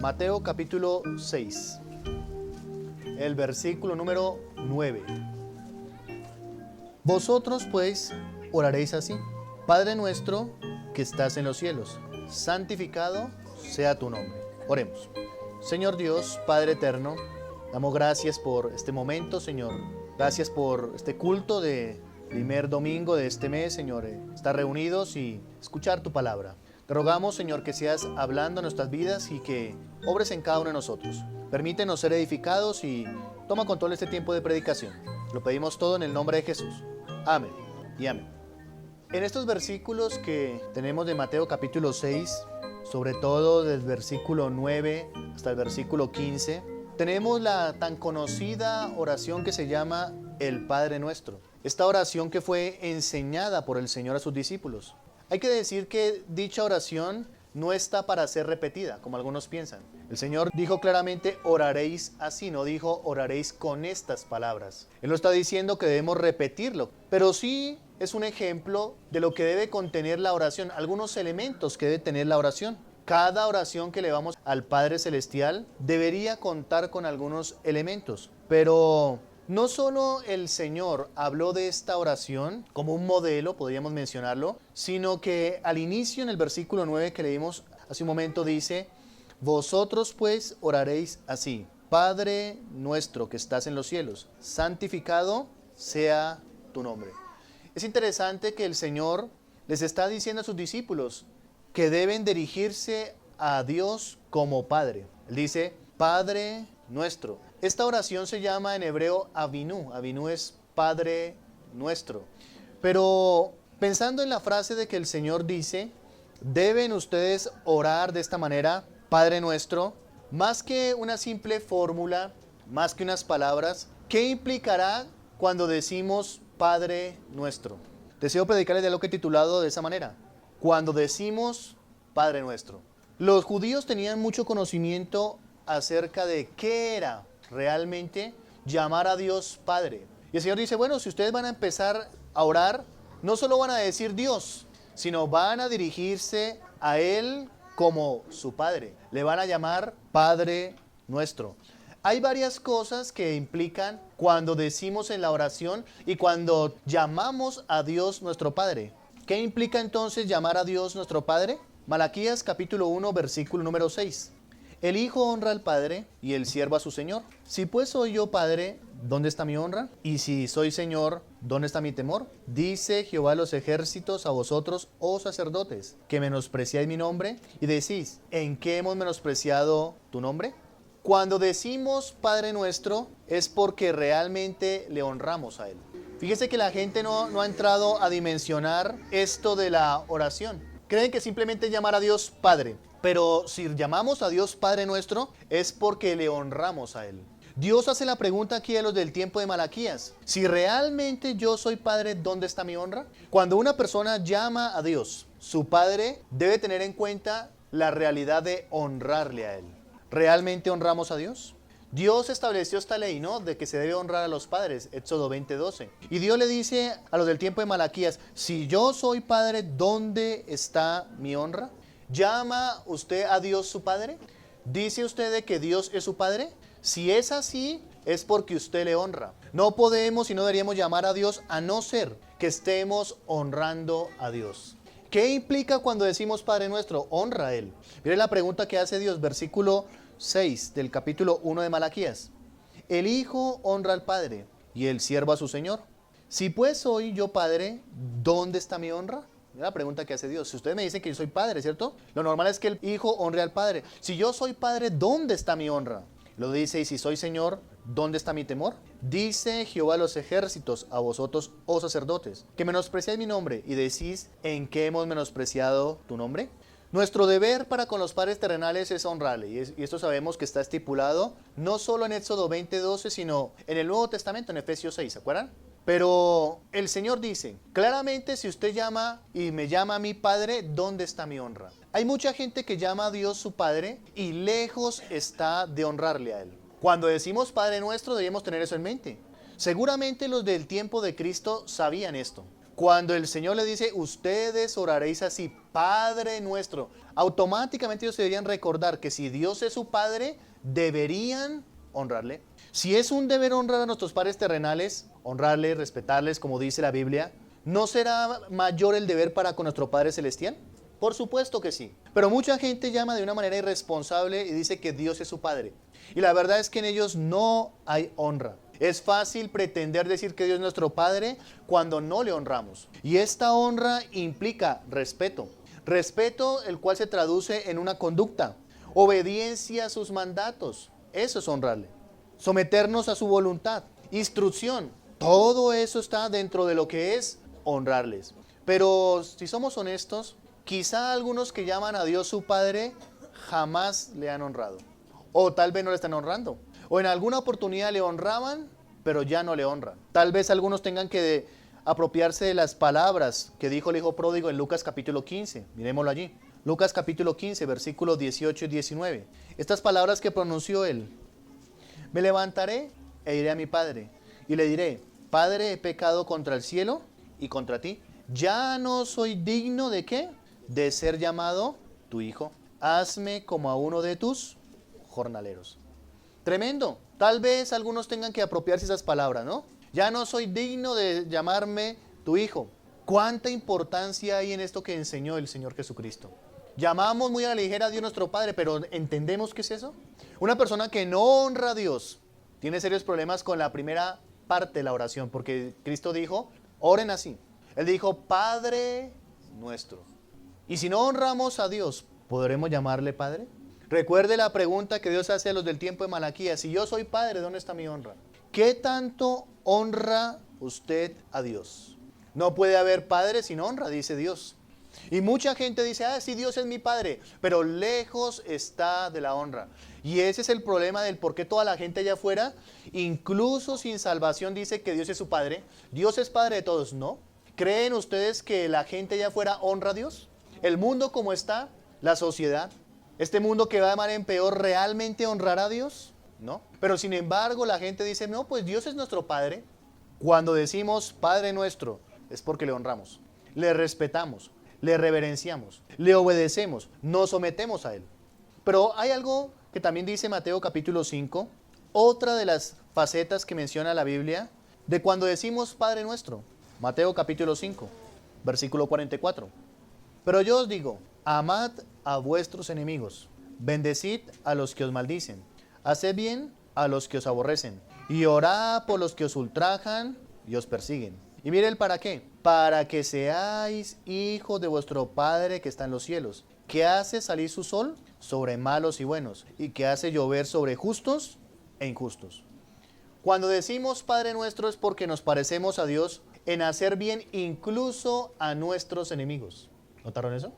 Mateo capítulo 6, el versículo número 9. Vosotros pues oraréis así: Padre nuestro que estás en los cielos, santificado sea tu nombre. Oremos. Señor Dios, Padre eterno, damos gracias por este momento, Señor. Gracias por este culto de primer domingo de este mes, Señor. Estar reunidos y escuchar tu palabra. Te rogamos, Señor, que seas hablando en nuestras vidas y que obres en cada uno de nosotros. Permítenos ser edificados y toma control este tiempo de predicación. Lo pedimos todo en el nombre de Jesús. Amén y amén. En estos versículos que tenemos de Mateo capítulo 6, sobre todo del versículo 9 hasta el versículo 15, tenemos la tan conocida oración que se llama el Padre Nuestro. Esta oración que fue enseñada por el Señor a sus discípulos. Hay que decir que dicha oración no está para ser repetida, como algunos piensan. El Señor dijo claramente, oraréis así, no dijo oraréis con estas palabras. Él no está diciendo que debemos repetirlo, pero sí es un ejemplo de lo que debe contener la oración, algunos elementos que debe tener la oración. Cada oración que le vamos al Padre Celestial debería contar con algunos elementos, pero no solo el Señor habló de esta oración como un modelo, podríamos mencionarlo, sino que al inicio en el versículo 9 que leímos hace un momento dice: Vosotros pues oraréis así: Padre nuestro que estás en los cielos, santificado sea tu nombre. Es interesante que el Señor les está diciendo a sus discípulos que deben dirigirse a Dios como Padre. Él dice, Padre nuestro. Esta oración se llama en hebreo Avinu. Avinu es Padre nuestro. Pero pensando en la frase de que el Señor dice, deben ustedes orar de esta manera, Padre nuestro, más que una simple fórmula, más que unas palabras, ¿qué implicará cuando decimos Padre nuestro? Deseo predicarles de lo que he titulado de esa manera: cuando decimos Padre nuestro. Los judíos tenían mucho conocimiento acerca de qué era realmente llamar a Dios Padre. Y el Señor dice, bueno, si ustedes van a empezar a orar, no solo van a decir Dios, sino van a dirigirse a Él como su Padre. Le van a llamar Padre nuestro. Hay varias cosas que implican cuando decimos en la oración y cuando llamamos a Dios nuestro Padre. ¿Qué implica entonces llamar a Dios nuestro Padre? Malaquías capítulo 1, versículo número 6. El Hijo honra al Padre y el siervo a su Señor. Si pues soy yo Padre, ¿dónde está mi honra? Y si soy Señor, ¿dónde está mi temor? Dice Jehová de los ejércitos a vosotros, oh sacerdotes, que menospreciáis mi nombre y decís, ¿en qué hemos menospreciado tu nombre? Cuando decimos Padre nuestro es porque realmente le honramos a Él. Fíjese que la gente no ha entrado a dimensionar esto de la oración. Creen que simplemente llamar a Dios Padre. Pero si llamamos a Dios Padre nuestro, es porque le honramos a Él. Dios hace la pregunta aquí a los del tiempo de Malaquías. Si realmente yo soy Padre, ¿dónde está mi honra? Cuando una persona llama a Dios, su Padre, debe tener en cuenta la realidad de honrarle a Él. ¿Realmente honramos a Dios? Dios estableció esta ley, ¿no? De que se debe honrar a los padres, Éxodo 20:12. Y Dios le dice a los del tiempo de Malaquías, si yo soy Padre, ¿dónde está mi honra? ¿Llama usted a Dios su Padre? ¿Dice usted de que Dios es su Padre? Si es así, es porque usted le honra. No podemos y no deberíamos llamar a Dios a no ser que estemos honrando a Dios. ¿Qué implica cuando decimos Padre nuestro? Honra a Él. Mire la pregunta que hace Dios, versículo 6 del capítulo 1 de Malaquías. El Hijo honra al Padre y el siervo a su Señor. Si pues soy yo Padre, ¿dónde está mi honra? Es la pregunta que hace Dios. Si ustedes me dicen que yo soy Padre, ¿cierto? Lo normal es que el Hijo honre al Padre. Si yo soy Padre, ¿dónde está mi honra? Lo dice, y si soy Señor, ¿dónde está mi temor? Dice Jehová de los ejércitos a vosotros, oh sacerdotes, que menospreciáis mi nombre y decís, ¿en qué hemos menospreciado tu nombre? Nuestro deber para con los padres terrenales es honrarle, y esto sabemos que está estipulado no solo en Éxodo 20:12, sino en el Nuevo Testamento, en Efesios 6, ¿se acuerdan? Pero el Señor dice, claramente si usted llama y me llama a mi Padre, ¿dónde está mi honra? Hay mucha gente que llama a Dios su Padre y lejos está de honrarle a Él. Cuando decimos Padre nuestro debemos tener eso en mente. Seguramente los del tiempo de Cristo sabían esto. Cuando el Señor le dice, ustedes oraréis así, Padre nuestro, automáticamente ellos deberían recordar que si Dios es su Padre, deberían honrarle. Si es un deber honrar a nuestros padres terrenales, honrarles, respetarles, como dice la Biblia, ¿no será mayor el deber para con nuestro Padre Celestial? Por supuesto que sí. Pero mucha gente llama de una manera irresponsable y dice que Dios es su Padre. Y la verdad es que en ellos no hay honra. Es fácil pretender decir que Dios es nuestro Padre cuando no le honramos. Y esta honra implica respeto. Respeto el cual se traduce en una conducta. Obediencia a sus mandatos. Eso es honrarle. Someternos a su voluntad. Instrucción. Todo eso está dentro de lo que es honrarles. Pero si somos honestos, quizá algunos que llaman a Dios su Padre jamás le han honrado. O tal vez no le están honrando. O en alguna oportunidad le honraban, pero ya no le honran. Tal vez algunos tengan que apropiarse de las palabras que dijo el hijo pródigo en Lucas capítulo 15. Miremoslo allí. Lucas capítulo 15, versículos 18 y 19. Estas palabras que pronunció él. Me levantaré e iré a mi padre y le diré, Padre, he pecado contra el cielo y contra ti. Ya no soy digno de ¿qué? De ser llamado tu hijo. Hazme como a uno de tus jornaleros. Tremendo. Tal vez algunos tengan que apropiarse esas palabras, ¿no? Ya no soy digno de llamarme tu hijo. ¿Cuánta importancia hay en esto que enseñó el Señor Jesucristo? Llamamos muy a la ligera a Dios nuestro Padre, pero ¿entendemos qué es eso? Una persona que no honra a Dios tiene serios problemas con la primera parte de la oración, porque Cristo dijo, oren así. Él dijo, Padre nuestro. Y si no honramos a Dios, ¿podremos llamarle Padre? Recuerde la pregunta que Dios hace a los del tiempo de Malaquías. Si yo soy Padre, ¿dónde está mi honra? ¿Qué tanto honra usted a Dios? No puede haber padre sin honra, dice Dios. Y mucha gente dice, sí, Dios es mi Padre, pero lejos está de la honra. Y ese es el problema del por qué toda la gente allá afuera, incluso sin salvación, dice que Dios es su Padre. Dios es Padre de todos, ¿no? ¿Creen ustedes que la gente allá afuera honra a Dios? El mundo como está, la sociedad, este mundo que va de mal en peor, ¿realmente honrará a Dios? No. Pero sin embargo la gente dice, no, pues Dios es nuestro Padre. Cuando decimos Padre nuestro, es porque le honramos, le respetamos, le reverenciamos, le obedecemos, nos sometemos a Él. Pero hay algo que también dice Mateo capítulo 5, otra de las facetas que menciona la Biblia, de cuando decimos Padre nuestro. Mateo capítulo 5, versículo 44. Pero yo os digo, amad a vuestros enemigos, bendecid a los que os maldicen, haced bien a los que os aborrecen, y orad por los que os ultrajan y os persiguen. Y mire el para qué. Para que seáis hijos de vuestro Padre que está en los cielos, que hace salir su sol sobre malos y buenos, y que hace llover sobre justos e injustos. Cuando decimos Padre nuestro es porque nos parecemos a Dios en hacer bien incluso a nuestros enemigos. ¿Notaron eso?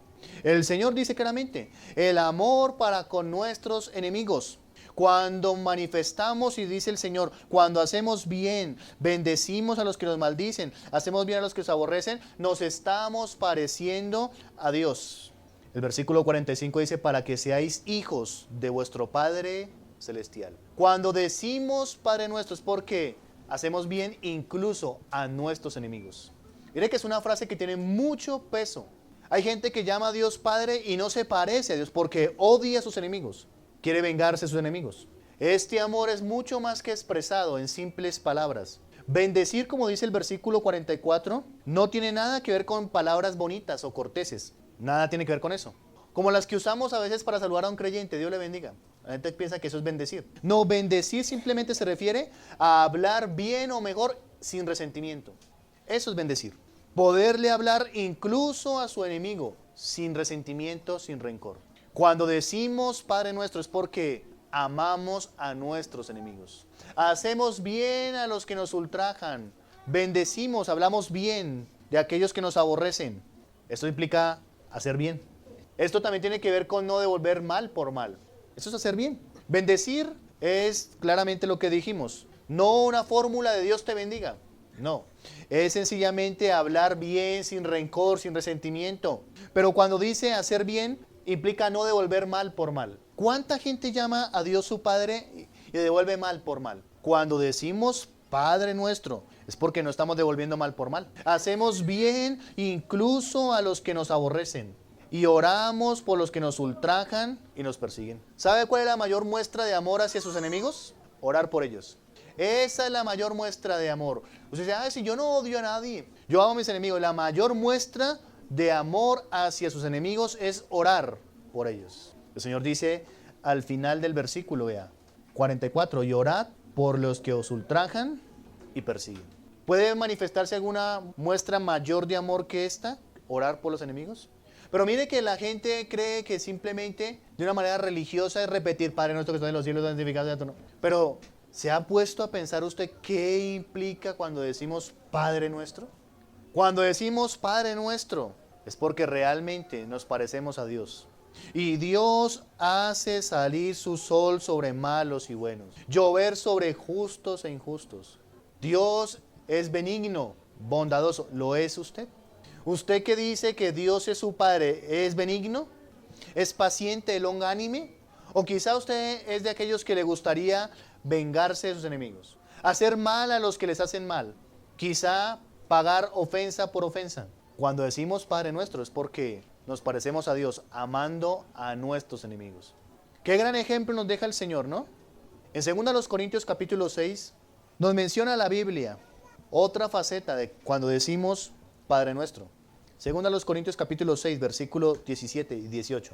El Señor dice claramente, el amor para con nuestros enemigos. Cuando manifestamos, y dice el Señor, cuando hacemos bien, bendecimos a los que nos maldicen, hacemos bien a los que nos aborrecen, nos estamos pareciendo a Dios. El versículo 45 dice, para que seáis hijos de vuestro Padre Celestial. Cuando decimos Padre nuestro es porque hacemos bien incluso a nuestros enemigos. Mire que es una frase que tiene mucho peso. Hay gente que llama a Dios Padre y no se parece a Dios porque odia a sus enemigos. Quiere vengarse de sus enemigos. Este amor es mucho más que expresado en simples palabras. Bendecir, como dice el versículo 44, no tiene nada que ver con palabras bonitas o corteses. Nada tiene que ver con eso. Como las que usamos a veces para saludar a un creyente, Dios le bendiga. La gente piensa que eso es bendecir. No, bendecir simplemente se refiere a hablar bien o mejor sin resentimiento. Eso es bendecir. Poderle hablar incluso a su enemigo sin resentimiento, sin rencor. Cuando decimos Padre nuestro es porque amamos a nuestros enemigos. Hacemos bien a los que nos ultrajan. Bendecimos, hablamos bien de aquellos que nos aborrecen. Esto implica hacer bien. Esto también tiene que ver con no devolver mal por mal. Eso es hacer bien. Bendecir es claramente lo que dijimos. No una fórmula de Dios te bendiga. No. Es sencillamente hablar bien, sin rencor, sin resentimiento. Pero cuando dice hacer bien, implica no devolver mal por mal. ¿Cuánta gente llama a Dios su Padre y devuelve mal por mal? Cuando decimos Padre nuestro, es porque no estamos devolviendo mal por mal. Hacemos bien incluso a los que nos aborrecen. Y oramos por los que nos ultrajan y nos persiguen. ¿Sabe cuál es la mayor muestra de amor hacia sus enemigos? Orar por ellos. Esa es la mayor muestra de amor. Usted dice, si yo no odio a nadie, yo amo a mis enemigos. La mayor muestra de amor hacia sus enemigos es orar por ellos. El Señor dice al final del versículo, vea, 44, y orad por los que os ultrajan y persiguen. ¿Puede manifestarse alguna muestra mayor de amor que esta? Orar por los enemigos. Pero mire que la gente cree que simplemente de una manera religiosa es repetir Padre nuestro que estás en los cielos, santificado sea tu nombre. Pero ¿se ha puesto a pensar usted qué implica cuando decimos Padre nuestro? Cuando decimos Padre nuestro es porque realmente nos parecemos a Dios. Y Dios hace salir su sol sobre malos y buenos, llover sobre justos e injustos. Dios es benigno, bondadoso. ¿Lo es usted? ¿Usted que dice que Dios es su Padre, es benigno? ¿Es paciente, longánime? ¿O quizá usted es de aquellos que le gustaría vengarse de sus enemigos? Hacer mal a los que les hacen mal. Quizá pagar ofensa por ofensa. Cuando decimos Padre nuestro es porque nos parecemos a Dios amando a nuestros enemigos. Qué gran ejemplo nos deja el Señor, ¿no? En 2 Corintios capítulo 6 nos menciona la Biblia otra faceta de cuando decimos Padre nuestro. 2 Corintios capítulo 6, versículo 17 y 18.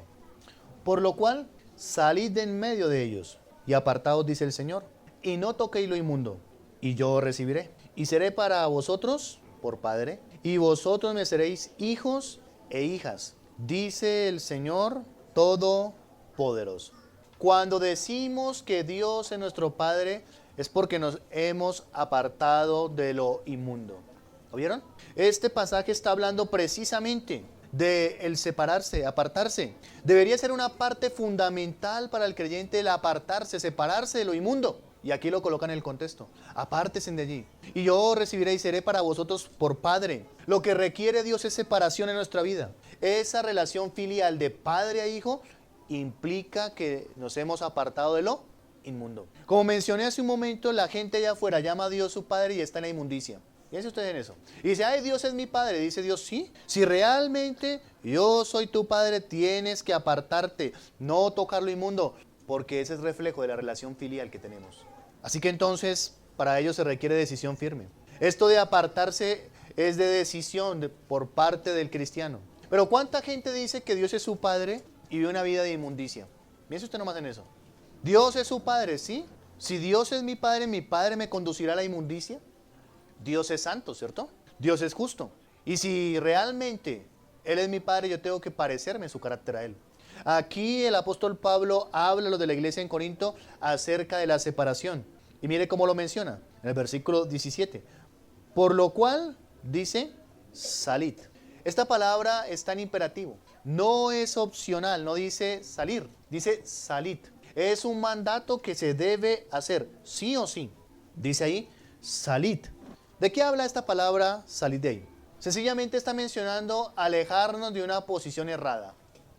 Por lo cual, salid de en medio de ellos y apartaos, dice el Señor, y no toquéis lo inmundo, y yo os recibiré. Y seré para vosotros por Padre, y vosotros me seréis hijos e hijas, dice el Señor Todopoderoso. Cuando decimos que Dios es nuestro Padre, es porque nos hemos apartado de lo inmundo. ¿Lo vieron? Este pasaje está hablando precisamente de el separarse, apartarse. Debería ser una parte fundamental para el creyente el apartarse, separarse de lo inmundo. Y aquí lo colocan en el contexto. Apártense de allí. Y yo recibiré y seré para vosotros por Padre. Lo que requiere Dios es separación en nuestra vida. Esa relación filial de padre a hijo implica que nos hemos apartado de lo inmundo. Como mencioné hace un momento, la gente allá afuera llama a Dios su Padre y está en la inmundicia. Piense usted en eso. Y dice, ay, Dios es mi Padre. Dice Dios, sí. Si realmente yo soy tu Padre, tienes que apartarte, no tocar lo inmundo, porque ese es reflejo de la relación filial que tenemos. Así que entonces, para ello se requiere decisión firme. Esto de apartarse es de decisión por parte del cristiano. Pero ¿cuánta gente dice que Dios es su Padre y vive una vida de inmundicia? Piense usted nomás en eso. Dios es su Padre, ¿sí? Si Dios es mi Padre me conducirá a la inmundicia. Dios es santo, ¿cierto? Dios es justo. Y si realmente Él es mi Padre, yo tengo que parecerme su carácter a Él. Aquí el apóstol Pablo habla a los de la iglesia en Corinto acerca de la separación. Y mire cómo lo menciona en el versículo 17. Por lo cual dice, salid. Esta palabra está en imperativo. No es opcional, no dice salir, dice salid. Es un mandato que se debe hacer, sí o sí. Dice ahí, salid. ¿De qué habla esta palabra salid de ahí? Sencillamente está mencionando alejarnos de una posición errada.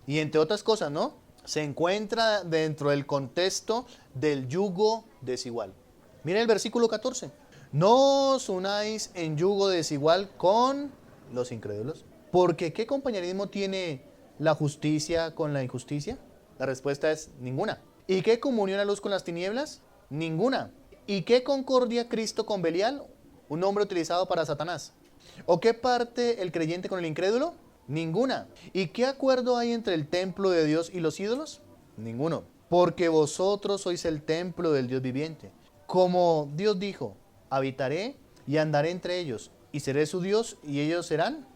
Y entre otras cosas, ¿no? Se encuentra dentro del contexto del yugo desigual. Miren el versículo 14. No os unáis en yugo desigual con los incrédulos. Porque ¿qué compañerismo tiene la justicia con la injusticia? La respuesta es ninguna. ¿Y qué comunión la luz con las tinieblas? Ninguna. ¿Y qué concordia Cristo con Belial? Un nombre utilizado para Satanás. ¿O qué parte el creyente con el incrédulo? Ninguna. ¿Y qué acuerdo hay entre el templo de Dios y los ídolos? Ninguno. Porque vosotros sois el templo del Dios viviente. Como Dios dijo, habitaré y andaré entre ellos, y seré su Dios, y ellos serán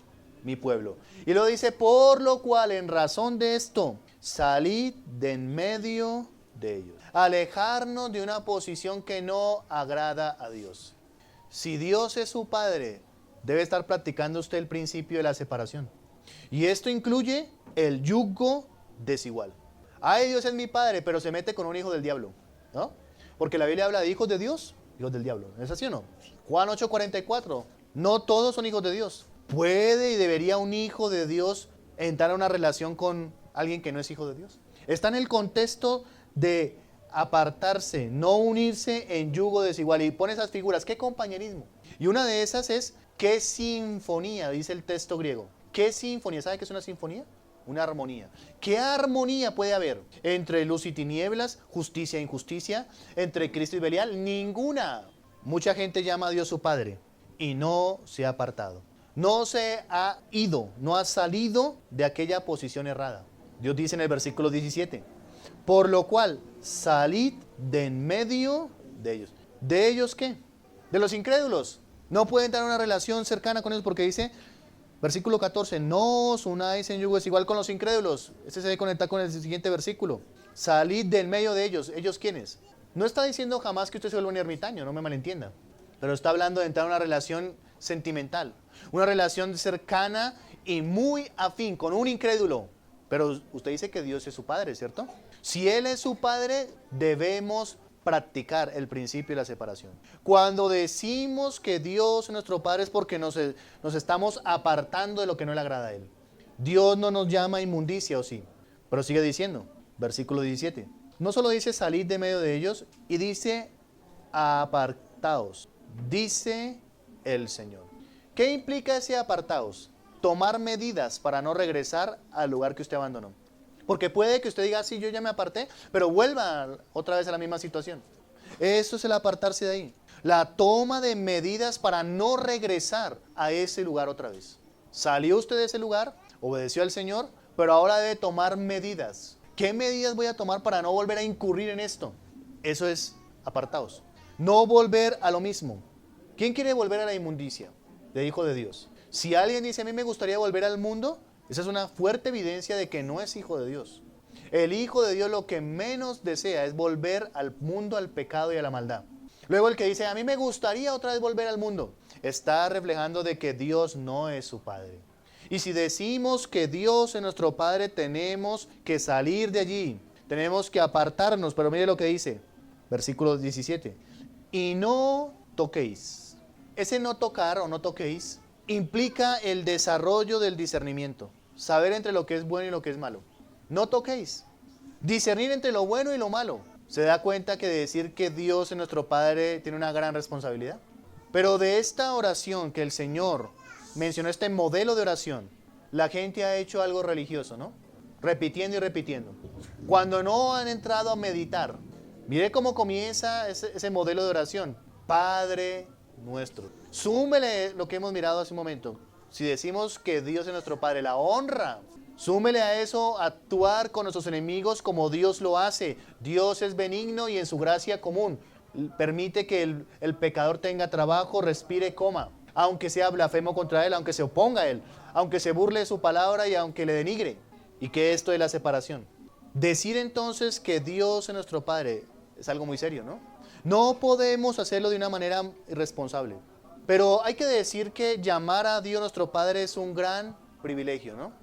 mi pueblo. Y lo dice, por lo cual, en razón de esto, salid de en medio de ellos. Alejarnos de una posición que no agrada a Dios. Si Dios es su Padre, debe estar practicando usted el principio de la separación. Y esto incluye el yugo desigual. Ay, Dios es mi Padre, pero se mete con un hijo del diablo, ¿no? Porque la Biblia habla de hijos de Dios, hijos del diablo. ¿Es así o no? Juan 8:44. No todos son hijos de Dios. ¿Puede y debería un hijo de Dios entrar a una relación con alguien que no es hijo de Dios? Está en el contexto de apartarse, no unirse en yugo desigual. Y pone esas figuras, ¿qué compañerismo? Y una de esas es, ¿qué sinfonía? Dice el texto griego. ¿Qué sinfonía? ¿Sabe qué es una sinfonía? Una armonía. ¿Qué armonía puede haber entre luz y tinieblas, justicia e injusticia, entre Cristo y Belial? Ninguna. Mucha gente llama a Dios su Padre y no se ha apartado. No se ha ido, no ha salido de aquella posición errada. Dios dice en el versículo 17, por lo cual salid de en medio de ellos. ¿De ellos qué? De los incrédulos. No pueden tener una relación cercana con ellos porque dice, versículo 14, no os unáis en yugo desigual con los incrédulos. Este se debe conectar con el siguiente versículo. Salid del medio de ellos. ¿Ellos quiénes? No está diciendo jamás que usted se vuelva un ermitaño, no me malentienda. Pero está hablando de entrar en una relación sentimental. Una relación cercana y muy afín con un incrédulo. Pero usted dice que Dios es su Padre, ¿cierto? Si Él es su Padre, debemos practicar el principio de la separación. Cuando decimos que Dios es nuestro Padre es porque nos estamos apartando de lo que no le agrada a Él. Dios no nos llama a inmundicia, ¿o sí? Pero sigue diciendo, versículo 17. No solo dice salid de medio de ellos, y dice apartaos, dice el Señor. ¿Qué implica ese apartaos? Tomar medidas para no regresar al lugar que usted abandonó. Porque puede que usted diga, sí, yo ya me aparté, pero vuelva otra vez a la misma situación. Eso es el apartarse de ahí. La toma de medidas para no regresar a ese lugar otra vez. Salió usted de ese lugar, obedeció al Señor, pero ahora debe tomar medidas. ¿Qué medidas voy a tomar para no volver a incurrir en esto? Eso es apartaos. No volver a lo mismo. ¿Quién quiere volver a la inmundicia de hijo de Dios? Si alguien dice, a mí me gustaría volver al mundo, esa es una fuerte evidencia de que no es hijo de Dios. El hijo de Dios lo que menos desea es volver al mundo, al pecado y a la maldad. Luego el que dice, a mí me gustaría otra vez volver al mundo, está reflejando de que Dios no es su Padre. Y si decimos que Dios es nuestro Padre, tenemos que salir de allí, tenemos que apartarnos. Pero mire lo que dice, versículo 17, y no toquéis. Ese no tocar o no toquéis implica el desarrollo del discernimiento, saber entre lo que es bueno y lo que es malo. No toquéis, discernir entre lo bueno y lo malo. ¿Se da cuenta que decir que Dios es nuestro Padre tiene una gran responsabilidad? Pero de esta oración que el Señor mencionó, este modelo de oración, la gente ha hecho algo religioso, ¿no? Repitiendo y repitiendo. Cuando no han entrado a meditar, mire cómo comienza ese modelo de oración. Padre nuestro. Súmele lo que hemos mirado hace un momento. Si decimos que Dios es nuestro Padre, la honra. Súmele a eso actuar con nuestros enemigos como Dios lo hace. Dios es benigno y en su gracia común permite que el pecador tenga trabajo, respire, coma. Aunque sea blasfemo contra él, aunque se oponga a él, aunque se burle de su palabra y aunque le denigre. Y que esto es la separación. Decir entonces que Dios es nuestro Padre es algo muy serio, ¿no? No podemos hacerlo de una manera irresponsable. Pero hay que decir que llamar a Dios nuestro Padre es un gran privilegio, ¿no?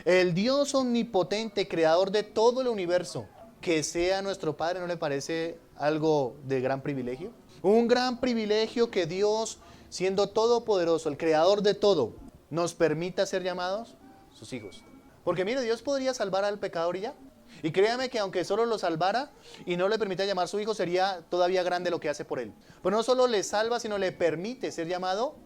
El Dios omnipotente, creador de todo el universo, que sea nuestro Padre, ¿no le parece algo de gran privilegio? Un gran privilegio que Dios, siendo todopoderoso, el creador de todo, nos permita ser llamados sus hijos. Porque mire, Dios podría salvar al pecador y ya. Y créame que aunque solo lo salvara y no le permitiera llamar su hijo, sería todavía grande lo que hace por él. Pero no solo le salva, sino le permite ser llamado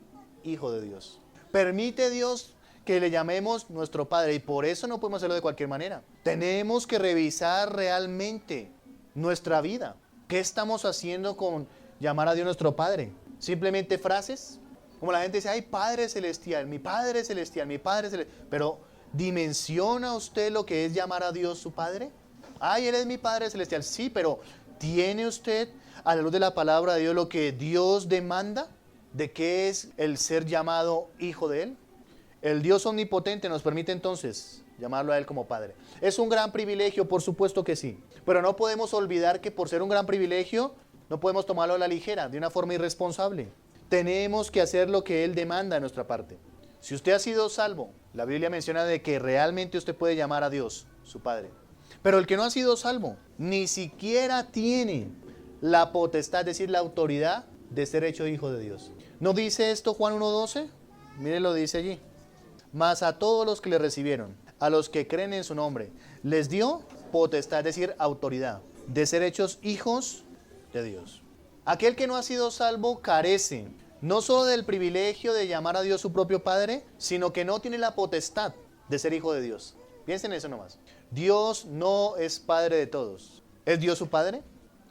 hijo de Dios. Permite Dios que le llamemos nuestro Padre, y por eso no podemos hacerlo de cualquier manera. Tenemos que revisar realmente nuestra vida. ¿Qué estamos haciendo con llamar a Dios nuestro Padre? ¿Simplemente frases? Como la gente dice, ay, Padre Celestial, mi Padre Celestial, mi Padre Celestial. Pero ¿dimensiona usted lo que es llamar a Dios su Padre? Ay, Él es mi Padre Celestial. Sí, pero ¿tiene usted a la luz de la palabra de Dios lo que Dios demanda? ¿De qué es el ser llamado hijo de Él? El Dios omnipotente nos permite entonces llamarlo a Él como Padre. ¿Es un gran privilegio? Por supuesto que sí. Pero no podemos olvidar que por ser un gran privilegio, no podemos tomarlo a la ligera, de una forma irresponsable. Tenemos que hacer lo que Él demanda de nuestra parte. Si usted ha sido salvo, la Biblia menciona de que realmente usted puede llamar a Dios su Padre. Pero el que no ha sido salvo, ni siquiera tiene la potestad, es decir, la autoridad de ser hecho hijo de Dios. ¿No dice esto Juan 1:12? Mire, lo dice allí. Mas a todos los que le recibieron, a los que creen en su nombre, les dio potestad, es decir, autoridad. de ser hechos hijos de Dios. Aquel que no ha sido salvo carece no solo del privilegio de llamar a Dios su propio Padre, sino que no tiene la potestad de ser hijo de Dios. Piensen en eso nomás. Dios no es Padre de todos. ¿Es Dios su Padre?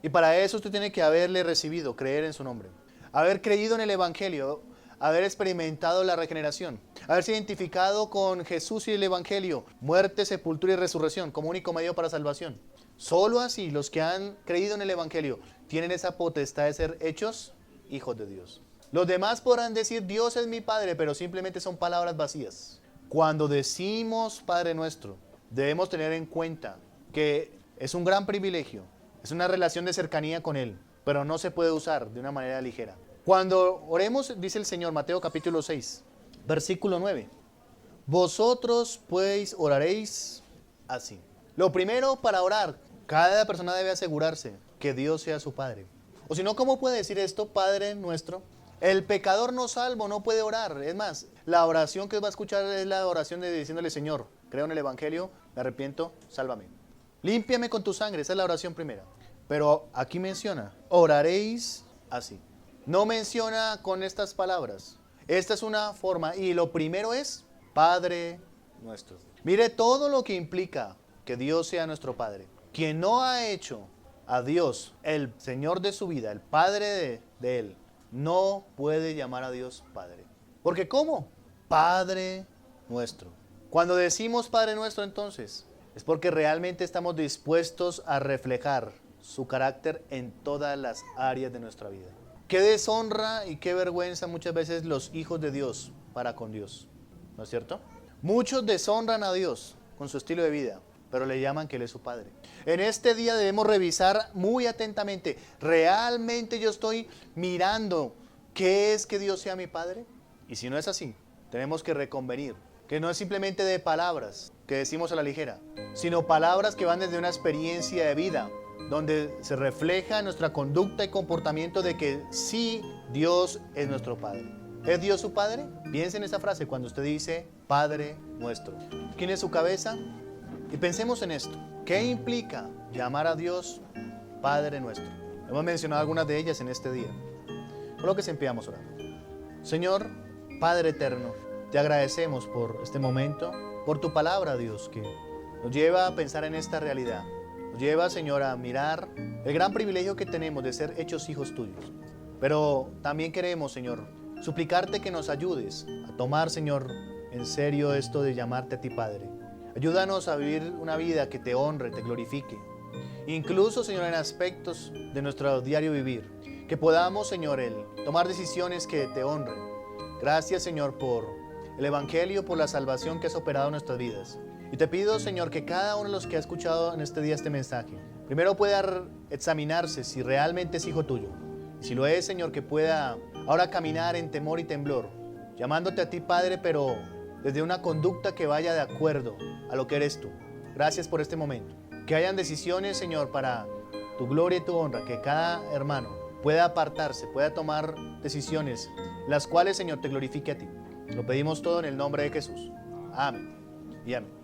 Y para eso usted tiene que haberle recibido, creer en su nombre. Haber creído en el Evangelio, haber experimentado la regeneración, haberse identificado con Jesús y el Evangelio, muerte, sepultura y resurrección como único medio para salvación. Solo así los que han creído en el Evangelio tienen esa potestad de ser hechos hijos de Dios. Los demás podrán decir Dios es mi Padre, pero simplemente son palabras vacías. Cuando decimos Padre nuestro, debemos tener en cuenta que es un gran privilegio, es una relación de cercanía con Él, pero no se puede usar de una manera ligera. Cuando oremos, dice el Señor, Mateo capítulo 6, versículo 9, vosotros pues oraréis así. Lo primero para orar, cada persona debe asegurarse que Dios sea su Padre. O si no, ¿cómo puede decir esto, Padre nuestro? El pecador no salvo no puede orar. Es más, la oración que va a escuchar es la oración de diciéndole, Señor, creo en el Evangelio, me arrepiento, sálvame. Límpiame con tu sangre, esa es la oración primera. Pero aquí menciona, oraréis así. No menciona con estas palabras. Esta es una forma y lo primero es Padre nuestro. Mire todo lo que implica que Dios sea nuestro Padre. Quien no ha hecho a Dios el Señor de su vida, el Padre de él, no puede llamar a Dios Padre. Porque ¿cómo? Padre nuestro. Cuando decimos Padre nuestro entonces, es porque realmente estamos dispuestos a reflejar su carácter en todas las áreas de nuestra vida. Qué deshonra y qué vergüenza muchas veces los hijos de Dios para con Dios, ¿no es cierto? Muchos deshonran a Dios con su estilo de vida, pero le llaman que Él es su Padre. En este día debemos revisar muy atentamente, ¿realmente yo estoy mirando qué es que Dios sea mi Padre? Y si no es así, tenemos que reconvenir, que no es simplemente de palabras que decimos a la ligera, sino palabras que van desde una experiencia de vida, donde se refleja nuestra conducta y comportamiento de que sí, Dios es nuestro Padre. ¿Es Dios su Padre? Piense en esa frase cuando usted dice Padre nuestro. ¿Quién es su cabeza? Y pensemos en esto. ¿Qué implica llamar a Dios Padre nuestro? Hemos mencionado algunas de ellas en este día. Por lo que se empezamos a orar. Señor, Padre eterno, te agradecemos por este momento, por tu palabra, Dios, que nos lleva a pensar en esta realidad. Nos lleva, Señor, a mirar el gran privilegio que tenemos de ser hechos hijos tuyos. Pero también queremos, Señor, suplicarte que nos ayudes a tomar, Señor, en serio esto de llamarte a ti, Padre. Ayúdanos a vivir una vida que te honre, te glorifique. Incluso, Señor, en aspectos de nuestro diario vivir. Que podamos, Señor, tomar decisiones que te honren. Gracias, Señor, por el Evangelio, por la salvación que has operado en nuestras vidas. Y te pido, Señor, que cada uno de los que ha escuchado en este día este mensaje, primero pueda examinarse si realmente es hijo tuyo. Y si lo es, Señor, que pueda ahora caminar en temor y temblor, llamándote a ti, Padre, pero desde una conducta que vaya de acuerdo a lo que eres tú. Gracias por este momento. Que hayan decisiones, Señor, para tu gloria y tu honra, que cada hermano pueda apartarse, pueda tomar decisiones, las cuales, Señor, te glorifique a ti. Lo pedimos todo en el nombre de Jesús. Amén y amén.